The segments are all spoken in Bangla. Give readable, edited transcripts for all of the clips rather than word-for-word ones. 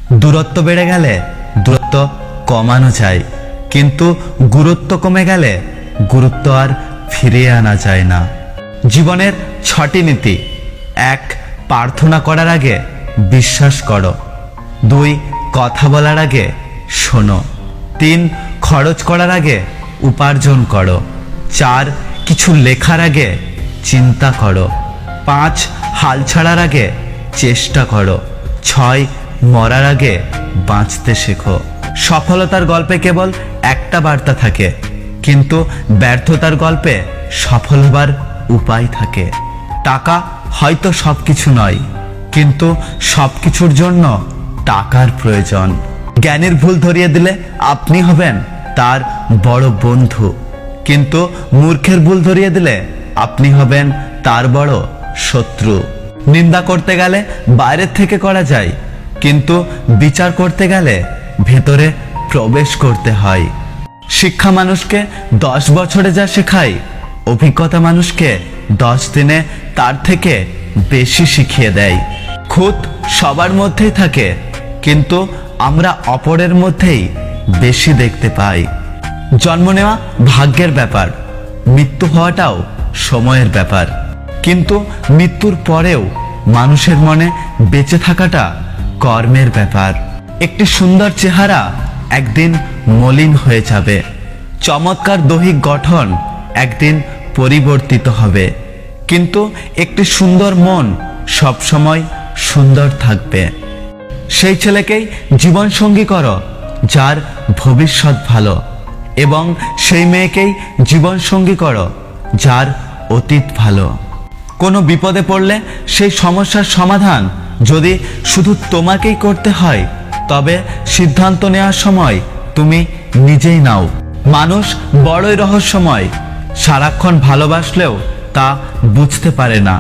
দূরত্ব বেড়ে গেলে দূরত্ব কমানো যায়, কিন্তু গুরুত্ব কমে গেলে গুরুত্ব আর ফিরিয়ে আনা যায় না। জীবনের 6টি নীতি। 1. প্রার্থনা করার আগে বিশ্বাস করো। 2. কথা বলার আগে শোনো। 3. খরচ করার আগে উপার্জন করো। 4. কিছু লেখার আগে চিন্তা করো। 5. হাল ছাড়ার আগে চেষ্টা করো। 6. মরার আগে বাঁচতে শেখো। সফলতার গল্পে কেবল একটা বার্তা থাকে, কিন্তু ব্যর্থতার গল্পে সফল হবার উপায় থাকে। টাকা হয়তো সবকিছু নয়, কিন্তু সবকিছুর জন্য টাকার প্রয়োজন। জ্ঞানীর ভুল ধরিয়ে দিলে আপনি হবেন তার বড় বন্ধু, কিন্তু মূর্খের ভুল ধরিয়ে দিলে আপনি হবেন তার বড় শত্রু। নিন্দা করতে গেলে বাইরের থেকে করা যায়, কিন্তু বিচার করতে গেলে ভেতরে প্রবেশ করতে হয়। শিক্ষা মানুষকে 10 বছরে যা শেখায়, অভিজ্ঞতা মানুষকে 10 দিনে তার থেকে বেশি শিখিয়ে দেয়। খুঁত সবার মধ্যেই থাকে, কিন্তু আমরা অপরের মধ্যেই বেশি দেখতে পাই। জন্ম নেওয়া ভাগ্যের ব্যাপার, মৃত্যু হওয়াটাও সময়ের ব্যাপার, কিন্তু মৃত্যুর পরেও মানুষের মনে বেঁচে থাকাটা কর্মের ব্যাপার। একটি সুন্দর চেহারা একদিন মলিন হয়ে যাবে, চমৎকার দৈহিক গঠন একদিন পরিবর্তিত হবে, কিন্তু একটি সুন্দর মন সবসময় সুন্দর থাকবে। সেই ছেলেকেই জীবনসঙ্গী করো যার ভবিষ্যৎ ভালো, এবং সেই মেয়েকেই জীবনসঙ্গী করো যার অতীত ভালো। কোনো বিপদে পড়লে সেই সমস্যার সমাধান যদি শুধু তোমাকেই করতে হয়, তবে সিদ্ধান্ত নেওয়ার সময় তুমি নিজেই নাও। মানুষ বড়ই রহস্যময়, সারাক্ষণ ভালোবাসলেও তা বুঝতে পারে না,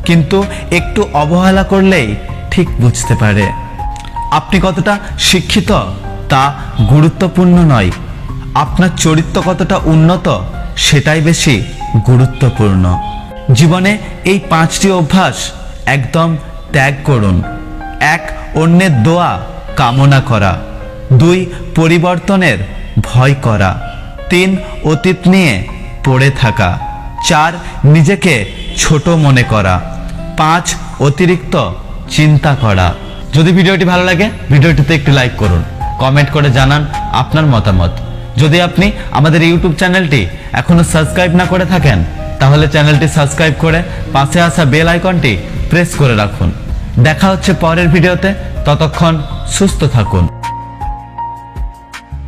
কিন্তু একটু অবহেলা করলেই ঠিক বুঝতে পারে। আপনি কতটা শিক্ষিত তা গুরুত্বপূর্ণ নয়, আপনার চরিত্র কতটা উন্নত সেটাই বেশি গুরুত্বপূর্ণ। জীবনে এই 5টি অভ্যাস একদম ত্যাগ করুন। 1. অন্যের দোয়া কামনা করা। 2. পরিবর্তনের ভয় করা। 3. অতীত নিয়ে পড়ে থাকা। 4. নিজেকে ছোট মনে করা। 5. অতিরিক্ত চিন্তা করা। যদি ভিডিওটি ভালো লাগে, ভিডিওটিতে একটি লাইক করুন, কমেন্ট করে জানান আপনার মতামত। যদি আপনি আমাদের ইউটিউব চ্যানেলটি এখনো সাবস্ক্রাইব না করে থাকেন, তাহলে চ্যানেলটি সাবস্ক্রাইব করে পাশে আসা বেল আইকনটি প্রেস করে রাখুন। দেখা হচ্ছে পরের ভিডিওতে, ততক্ষণ সুস্থ থাকুন।